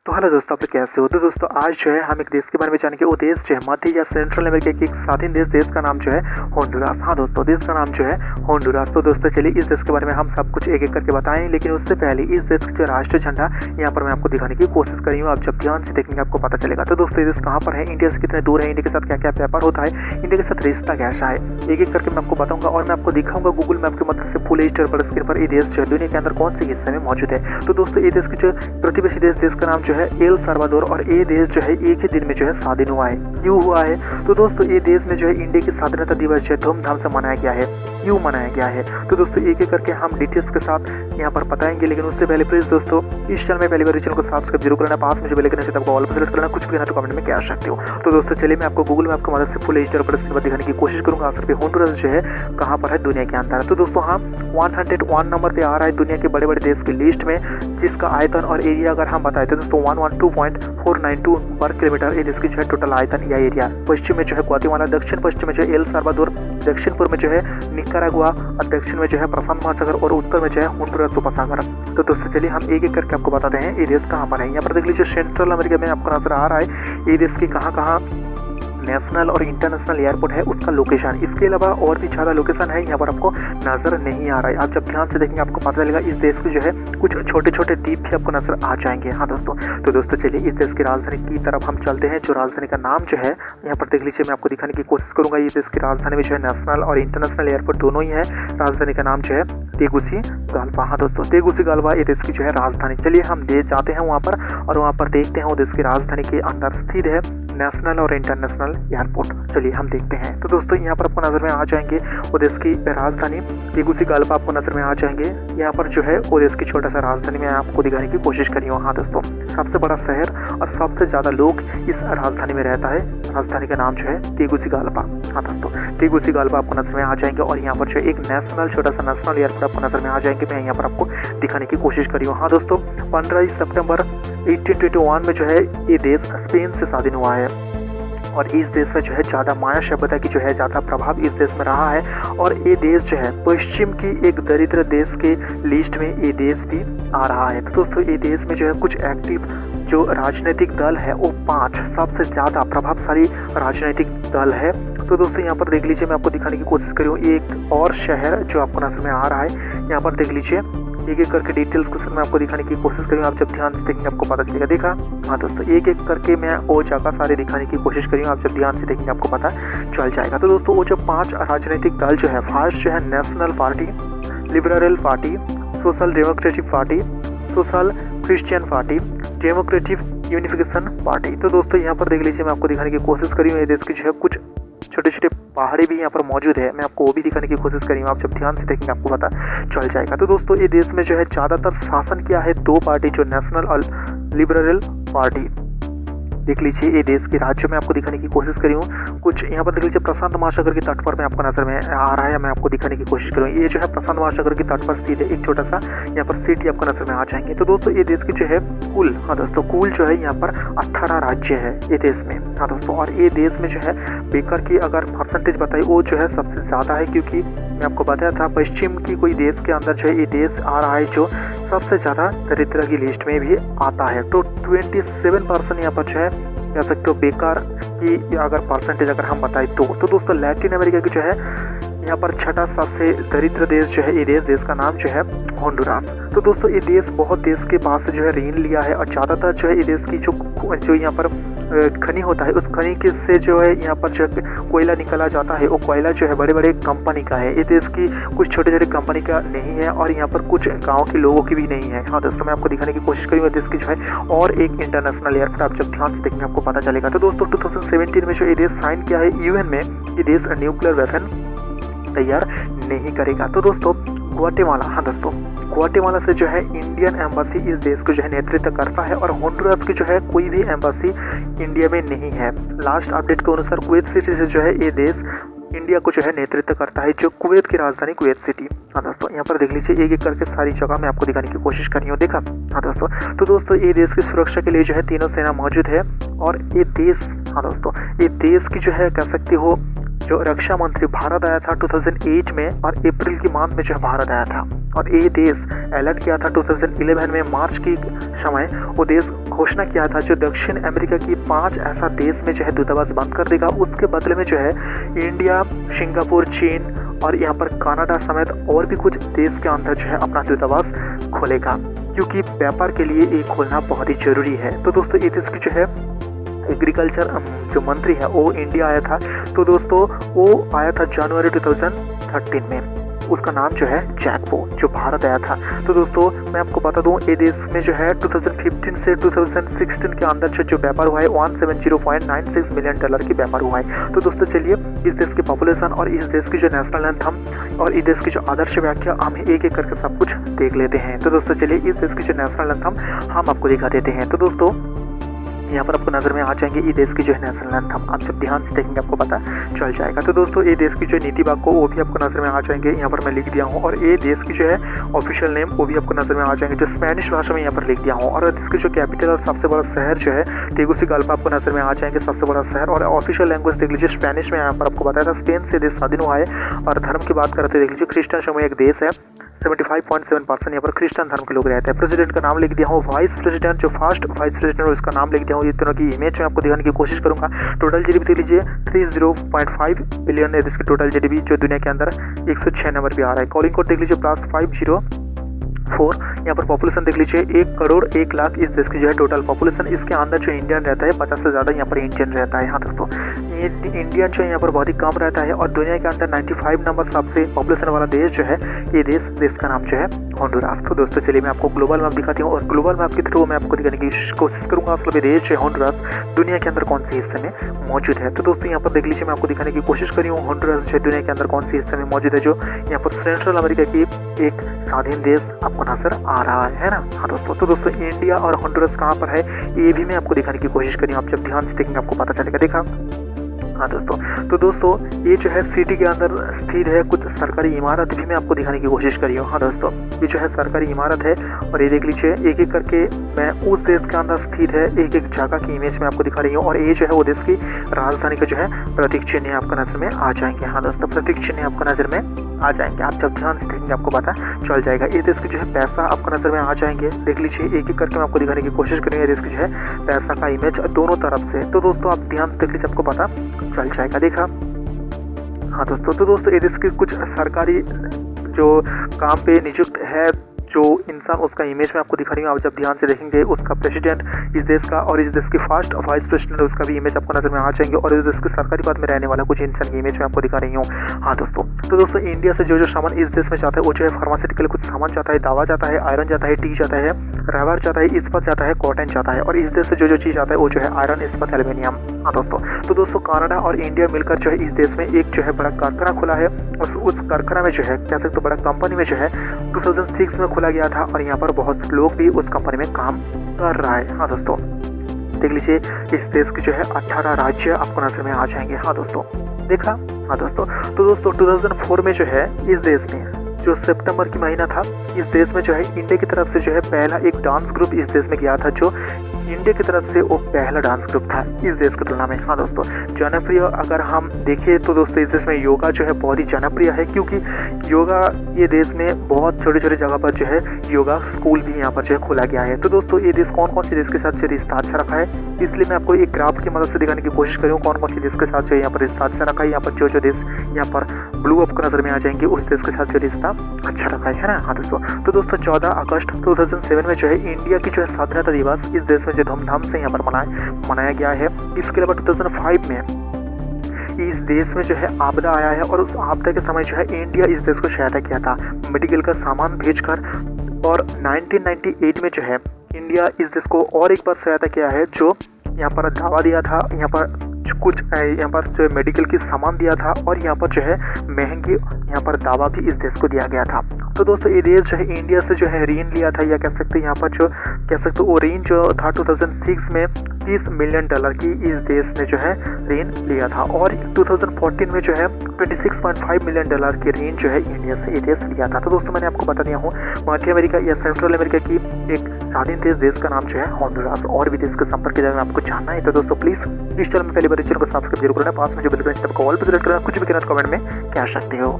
तो हेलो दोस्तों, आप लोग कैसे हो। तो दोस्तों आज जो है हम एक देश के बारे में जानेंगे। वो देश जो है मध्य या सेंट्रल अमेरिका के एक स्वाधीन देश का नाम जो है होंडुरास। हाँ दोस्तों, देश का नाम जो है होंडुरास। तो दोस्तों चलिए इस देश के बारे में हम सब कुछ एक एक करके बताएं, लेकिन उससे पहले इस देश का जो राष्ट्रीय झंडा यहाँ पर मैं आपको दिखाने की कोशिश करी हूँ। आप जब ध्यान से देखेंगे आपको पता चलेगा। तो दोस्तों ये देश कहाँ पर है, इंडिया से कितने दूर है, इंडिया के साथ क्या क्या व्यापार होता है, इंडिया के साथ रिश्ता कैसा है, एक एक करके मैं आपको बताऊंगा और मैं आपको दिखाऊंगा गूगल मैप की मदद से फुल एचडी पर स्क्रीन पर ये देश जो है दुनिया के अंदर कौन से हिस्से में मौजूद है। तो दोस्तों ये देश की जो प्रतिवेशी देश का नाम जो है एल साल्वाडोर, और ये देश जो है एक ही दिन में जो है स्वाधीन हुआ है। क्यों हुआ है, तो दोस्तों ये देश में जो है इंडिया की स्वाधीनता दिवस जो है धूमधाम से मनाया गया है। क्यों मनाया गया है, तो दोस्तों एक एक करके हम डिटेल्स के साथ यहाँ पर बताएंगे। लेकिन उससे पहले प्लीज दोस्तों इस चैनल में पहली बार चैनल को सब्सक्राइब जरूर करना, पास में जो बेल आइकन है आपको ऑल पर सेलेक्ट करना, कुछ भी ना तो कमेंट में कह सकते हो। तो दोस्तों चलिए मैं आपको गूगल मैप की मदद से फुल एचडी पर स्क्रीन पर दिखाने की कोशिश करूंगा आखिर पे होंडुरास जो है कहाँ पर है दुनिया के अंदर। तो दोस्तों हम 101 नंबर पे आ रहा है दुनिया के बड़े बड़े देश की लिस्ट में, जिसका आयतन और एरिया अगर हम बताए तो दोस्तों 112.492 वर्ग किलोमीटर ये देश की जो है टोटल आयतन या एरिया। पश्चिम में जो है ग्वाटेमाला, दक्षिण पश्चिम में जो है एल साल्वाडोर, दक्षिण पूर्व में जो है निकारागुआ, और दक्षिण में जो है प्रशांत महासागर, और उत्तर में जो है होंडुरास उपसागर। तो दोस्तों चलिए हम एक एक करके आपको बताते हैं ये देश कहाँ पर है। यहाँ पर देख लीजिए सेंट्रल अमेरिका में आपको नजर आ रहा है ये देश की कहाँ कहाँ नेशनल और इंटरनेशनल एयरपोर्ट है, उसका लोकेशन। इसके अलावा और भी ज़्यादा लोकेशन है यहाँ पर आपको नजर नहीं आ रहा है। आप जब ध्यान से देखेंगे आपको पता चलेगा इस देश के जो है कुछ छोटे छोटे द्वीप भी आपको नजर आ जाएंगे। हाँ दोस्तों, तो दोस्तों चलिए इस देश की राजधानी की तरफ हम चलते हैं। जो राजधानी का नाम जो है यहाँ पर देख लीजिए, मैं आपको दिखाने की कोशिश करूंगा। ये देश की राजधानी में जो है नेशनल और इंटरनेशनल एयरपोर्ट दोनों ही है। राजधानी का नाम जो है तेगुसिगाल्पा। हाँ दोस्तों, तेगुसिगाल्पा ये देश की जो है राजधानी। चलिए हम जाते हैं वहाँ पर और वहाँ पर देखते हैं वो देश की राजधानी के अंदर स्थित है नेशनल और इंटरनेशनल एयरपोर्ट। चलिए हम देखते हैं। तो दोस्तों यहाँ पर आपको नज़र में आ जाएंगे वो देश की राजधानी तेगुसिगाल्पा आपको नज़र में आ जाएंगे। यहाँ पर जो है वो देश की छोटा सा राजधानी में आपको दिखाने की कोशिश करी हूँ। हाँ दोस्तों, सबसे बड़ा शहर और सबसे ज़्यादा लोग इस राजधानी में रहता है। राजधानी का नाम जो है तेगुसिगाल्पा। हाँ दोस्तों, तेगुसिगाल्पा आपको नज़र में आ जाएंगे और यहाँ पर जो एक नेशनल छोटा सा नेशनल एयरपोर्ट आपको नज़र में आ जाएंगे। मैं यहाँ पर आपको दिखाने की कोशिश करी हूँ। हाँ दोस्तों, 15 सितंबर 1821 में जो है ये देश स्पेन से स्वाधीन हुआ है और इस देश में जो है ज़्यादा माया सभ्यता की जो है ज़्यादा प्रभाव इस देश में रहा है। और ये देश जो है पश्चिम की एक दरिद्र देश के लिस्ट में ये देश भी आ रहा है। तो दोस्तों ये देश में जो है कुछ एक्टिव जो राजनीतिक दल है वो 5 सबसे ज़्यादा प्रभावशाली राजनीतिक दल है। तो दोस्तों यहाँ पर देख लीजिए, मैं आपको दिखाने की कोशिश करी हूँ एक और शहर जो आपको नजर में आ रहा है। यहाँ पर देख लीजिए एक एक करके डिटेल्स को मैं आपको दिखाने की कोशिश करी हूँ। आप जब ध्यान से देखेंगे आपको पता चलेगा। देखा, हाँ दोस्तों एक एक करके मैं वो जगह सारे दिखाने की कोशिश करी हूँ। आप जब ध्यान से देखेंगे आपको पता चल जाएगा। तो दोस्तों वो जो 5 राजनीतिक दल जो है, फर्स्ट जो है national party, liberal party, social democratic party, social Christian party, democratic unification party. तो दोस्तों यहाँ पर देख लीजिए, मैं आपको दिखाने की कोशिश करी हूँ ये देश की जो है कुछ छोटे छोटे पहाड़ी भी यहाँ पर मौजूद है। मैं आपको वो भी दिखाने की कोशिश करी हूँ। आप जब ध्यान से देखेंगे आपको पता चल जाएगा। तो दोस्तों ये देश में जो है ज़्यादातर शासन किया है 2 पार्टी, जो नेशनल और लिबरल पार्टी। देख लीजिए ये देश के राज्य में आपको दिखाने की कोशिश करी हूँ। कुछ यहाँ पर देख लीजिए प्रशांत महासागर के तट पर में आपको नजर में आ रहा है। मैं आपको दिखाने की कोशिश करूँ। ये जो है प्रशांत महासागर के तट पर स्थित है एक छोटा सा यहाँ पर सिटी आपको नजर में आ जाएंगे। तो दोस्तों ये देश की जो है कुल, हाँ दोस्तों कुल जो है यहाँ पर 18 राज्य है ये देश में। हाँ दोस्तों, और ये देश में जो है बेकार की अगर परसेंटेज बताई वो जो है सबसे ज़्यादा है, क्योंकि मैं आपको बताया था पश्चिम की कोई देश के अंदर जो है ये देश आ रहा है जो सबसे ज़्यादा दरिद्र की लिस्ट में भी आता है। तो 27% यहाँ पर जो है कह सकते हो बेकार की अगर परसेंटेज अगर हम बताएं तो दोस्तों लैटिन अमेरिका की जो है यहाँ पर छठा सबसे दरिद्र देश जो है ये देश का नाम जो है होंडुरास। तो दोस्तों ये देश बहुत देश के पास से जो है ऋण लिया है और ज़्यादातर जो है ये देश की जो यहाँ पर खनी होता है उस खनी के से जो है यहाँ पर जो कोयला निकाला जाता है वो कोयला जो है बड़े बड़े कंपनी का है। ये देश की कुछ छोटे छोटे कंपनी का नहीं है और यहाँ पर कुछ गाँव के लोगों की भी नहीं है। हाँ दोस्तों, मैं आपको दिखाने की कोशिश करूँगा देश की जो है और एक इंटरनेशनल एयरपोर्ट। आप जब ध्यान से देखेंगे आपको पता चलेगा। तो दोस्तों 2017 में जो ये देश साइन किया है यूएन में, ये देश न्यूक्लियर वेपन तैयार नहीं करेगा। तो दोस्तों ग्वाटेमाला, हाँ दोस्तों ग्वाटेमाला से जो है इंडियन एम्बेसी इस देश को जो है नेतृत्व करता है और होंडुरास की जो है कोई भी एम्बेसी इंडिया में नहीं है। लास्ट अपडेट के अनुसार कुवैत सिटी से जो है ये देश इंडिया को जो है नेतृत्व करता है, जो कुवैत की राजधानी कुवैत सिटी। हाँ दोस्तों, यहाँ पर देख लीजिए एक एक करके सारी जगह मैं आपको दिखाने की कोशिश कर रही हूँ। देखा, हाँ दोस्तों, तो दोस्तों ये देश की सुरक्षा के लिए जो है तीनों सेना मौजूद है और ये देश, हाँ दोस्तों ये देश की जो है कह सकते हो जो रक्षा मंत्री भारत आया था 2008 में, और अप्रैल की मंथ में जो है भारत आया था। और ये देश अलर्ट किया था 2011 में मार्च की समय वो देश घोषणा किया था जो दक्षिण अमेरिका की 5 ऐसा देश में जो है दूतावास बंद कर देगा। उसके बदले में जो है इंडिया, सिंगापुर, चीन और यहाँ पर कनाडा समेत और भी कुछ देश के अंदर जो है अपना दूतावास खोलेगा, क्योंकि व्यापार के लिए ये खोलना बहुत ही जरूरी है। तो दोस्तों ये देश की जो है एग्रीकल्चर जो मंत्री है वो इंडिया आया था। तो दोस्तों वो आया था जनवरी 2013 में। उसका नाम जो है जैक वो, जो भारत आया था। तो दोस्तों मैं आपको बता दूं ये देश में जो है 2015 से 2016 के अंदर जो व्यापार हुआ है $170.96 मिलियन की व्यापार हुआ है। तो दोस्तों चलिए इस देश की पॉपुलेशन और इस देश की जो नेशनल एंथम और इस देश की जो आदर्श व्याख्या हम एक एक करके सब कुछ देख लेते हैं। तो दोस्तों चलिए इस देश की जो नेशनल एंथम हम आपको दिखा देते हैं। तो दोस्तों यहाँ पर आपको नज़र में आ जाएंगे ये देश की जो है नेशनल एंथम। आप जब ध्यान से देखेंगे आपको पता चल जाएगा। तो दोस्तों ये देश की जो नीति वाक्य वो भी आपको नज़र में आ जाएंगे, यहाँ पर मैं लिख दिया हूँ। और ये देश की जो है ऑफिशियल नेम वो भी आपको नज़र में आ जाएंगे, जो स्पेनिश भाषा में यहाँ पर लिख दिया हूँ। और इसकी जो कैपिटल और सबसे बड़ा शहर जो है टेगुसिगाल्पा आपको नज़र में आ जाएंगे, सबसे बड़ा शहर। और ऑफिशियल लैंग्वेज देख लीजिए स्पेनिश में, यहाँ पर आपको बताया था स्पेन से देश स्वाधीन हुआ है। और धर्म की बात करते देख लीजिए क्रिश्चियन समूह एक देश है, 75.7% यहाँ पर क्रिश्चियन धर्म के लोग रहते हैं। प्रेसिडेंट का नाम लिख दिया हूँ, वाइस प्रेसिडेंट जो फर्स्ट वाइस प्रेसिडेंट उसका नाम लिख दिया हूँ। ये दोनों की इमेज में आपको दिखाने की कोशिश करूंगा। टोटल जीडीपी देख लीजिए 30.5 बिलियन है इसकी टोटल जीडीपी, जो दुनिया के अंदर 106 नंबर भी आ रहा है। कॉलिंग कोड देख लीजिए +504। यहाँ पर पॉपुलेशन देख लीजिए 1 करोड़ 1 लाख इस देश की जो है टोटल पॉपुलेशन। इसके अंदर जो इंडियन रहता है 50 से ज़्यादा यहाँ पर इंडियन रहता है। हाँ दोस्तों ये इंडियन जो है यहाँ पर बहुत ही कम रहता है। और दुनिया के अंदर 95 नंबर सबसे पॉपुलेशन वाला देश जो है ये देश का नाम जो है होंडुरास। तो दोस्तों चलिए मैं आपको ग्लोबल मैप दिखाती हूँ, और ग्लोबल मैप के थ्रू मैं आपको दिखाने की कोशिश करूँगा मतलब ये देश जो है होंडुरास दुनिया के अंदर कौन से हिस्से में मौजूद है। तो दोस्तों यहाँ पर देख लीजिए मैं आपको दिखाने की कोशिश करी हूँ होंडुरास जो है दुनिया के अंदर कौन से हिस्से में मौजूद है, जो यहाँ पर सेंट्रल अमेरिका की एक स्वाधीन देश आपको नजर आ रहा है ना। हाँ दोस्तों तो दोस्तों इंडिया और होंडुरास कहाँ पर है ये भी मैं आपको दिखाने की कोशिश करी हूँ। आप जब ध्यान से देखेंगे आपको पता चलेगा। देखा हाँ दोस्तों, तो दोस्तों ये जो है सिटी के अंदर स्थित है। कुछ सरकारी इमारत भी मैं आपको दिखाने की कोशिश करी हूँ। हाँ दोस्तों ये जो है सरकारी इमारत है, और ये देख लीजिए एक एक करके मैं उस देश के अंदर स्थित है एक एक जगह की इमेज में आपको दिखा रही हूँ। और ये जो है वो देश की राजधानी का जो है प्रतीक चिन्ह आपको नजर में आ जाएंगे। हाँ दोस्तों प्रतीक चिन्ह आपको नजर में आ जाएंगे। आप जब ध्यान से देखेंगे आपको पता चल जाएगा। ये देश की जो है पैसा आपको नजर में आ जाएंगे। देख लीजिए एक एक करके मैं आपको दिखाने की कोशिश करेंगे देश की जो है पैसा का इमेज दोनों तरफ से। तो दोस्तों आप ध्यान से देख लीजिए आपको पता चल जाएगा। देखा हाँ दोस्तों, तो दोस्तों ये देश की कुछ सरकारी जो काम पे नियुक्त है जो इंसान उसका इमेज में आपको दिखा रही हूँ। आप जब ध्यान से देखेंगे उसका प्रेसिडेंट इस देश का और इस देश की फर्स्ट वाइस प्रेसिडेंट उसका भी इमेज आपको नजर में आ जाएंगे। और इस देश के सरकारी पद में रहने वाला कुछ इंसान की इमेज में आपको दिखा रही हूँ। हाँ दोस्तों, तो दोस्तों इंडिया से जो सामान इस देश में जाता है वो जो है फार्मास्यूटिकल कुछ सामान जाता है, दवा जाता है, आयरन जाता है, टी जाता है, रबर जाता है, इस्पात जाता है, कॉटन जाता है। और इस देश से जो चीज़ आता है वो जो है आयरन, इस्पात, एल्यूमिनियम। हाँ दोस्तों, तो दोस्तों कनाडा और इंडिया मिलकर जो है इस देश में एक जो है बड़ा कारखाना खुला है। और उस कारखाना में जो है कह सकते बड़ा कंपनी में जो है 2006 में खुला गया था। और यहाँ पर बहुत लोग भी उस कंपनी में काम कर रहा है। हाँ दोस्तों देख लीजिए इस देश की जो है 18 राज्य आपको नजर में आ जाएंगे। हाँ दोस्तों देखा। हाँ दोस्तों, तो दोस्तों 2004 में जो है इस देश में जो सितंबर की महीना था इस देश में जो है इंडिया की तरफ से जो है पहला एक डांस ग्रुप इस देश में गया था, जो इंडिया की तरफ से वो पहला डांस ग्रुप था इस देश की तुलना में। हाँ दोस्तों जनप्रिय अगर हम देखें तो दोस्तों इस देश में योगा जो है बहुत ही जनप्रिय है, क्योंकि योगा ये देश में बहुत छोटे छोटे जगह पर जो है योगा स्कूल भी यहाँ पर जो है खोला गया है। तो दोस्तों ये देश कौन कौन से देश के साथ जो रिश्ता अच्छा रखा है, इसलिए मैं आपको एक ग्राफ की मदद से दिखाने की कोशिश करूँ कौन कौन से देश के साथ जो यहाँ पर रिश्ता अच्छा रखा है। यहाँ पर जो देश यहाँ पर ब्लू आपको नजर में आ जाएंगे उस देश के साथ जो रिश्ता अच्छा रखा है ना। हाँ दोस्तों, तो दोस्तों 14 अगस्त 2007 में जो है इंडिया की जो है स्वाधीनता दिवस इस देश में जो धूमधाम से यहाँ पर मनाया गया है। इसके अलावा 2005 में इस देश में जो है आपदा आया है, और उस आपदा के समय जो है इंडिया इस देश को सहायता किया था मेडिकल का सामान भेजकर। और 1998 में जो है इंडिया इस देश को और एक बार सहायता किया है, जो यहाँ पर दावा दिया था, यहाँ पर कुछ यहाँ पर जो मेडिकल की सामान दिया था, और यहाँ पर जो है महंगी यहाँ पर दावा भी इस देश को दिया गया था। तो दोस्तों ये देश जो है इंडिया से जो है ऋण लिया था, या कह सकते हैं यहाँ पर जो कह सकते वो ऋण जो था 2006 में $30 मिलियन की इस देश ने जो है ऋण लिया था और 2014 में जो है $26.5 मिलियन की ऋण जो है इंडिया से ये देश लिया था। तो दोस्तों मैंने आपको बता दिया हूँ मध्य अमेरिका या सेंट्रल अमेरिका की एक स्वाधीन देश का नाम जो है होंडुरास। और भी देश के संपर्क के बारे में आपको जानना है तो दोस्तों प्लीज इस चैनल में पहली बार चैनल को सब्सक्राइब जरूर करना, पास में जो बेल आइकन को ऑल पर सेलेक्ट करना, कुछ भी कहना कमेंट में कह सकते हो।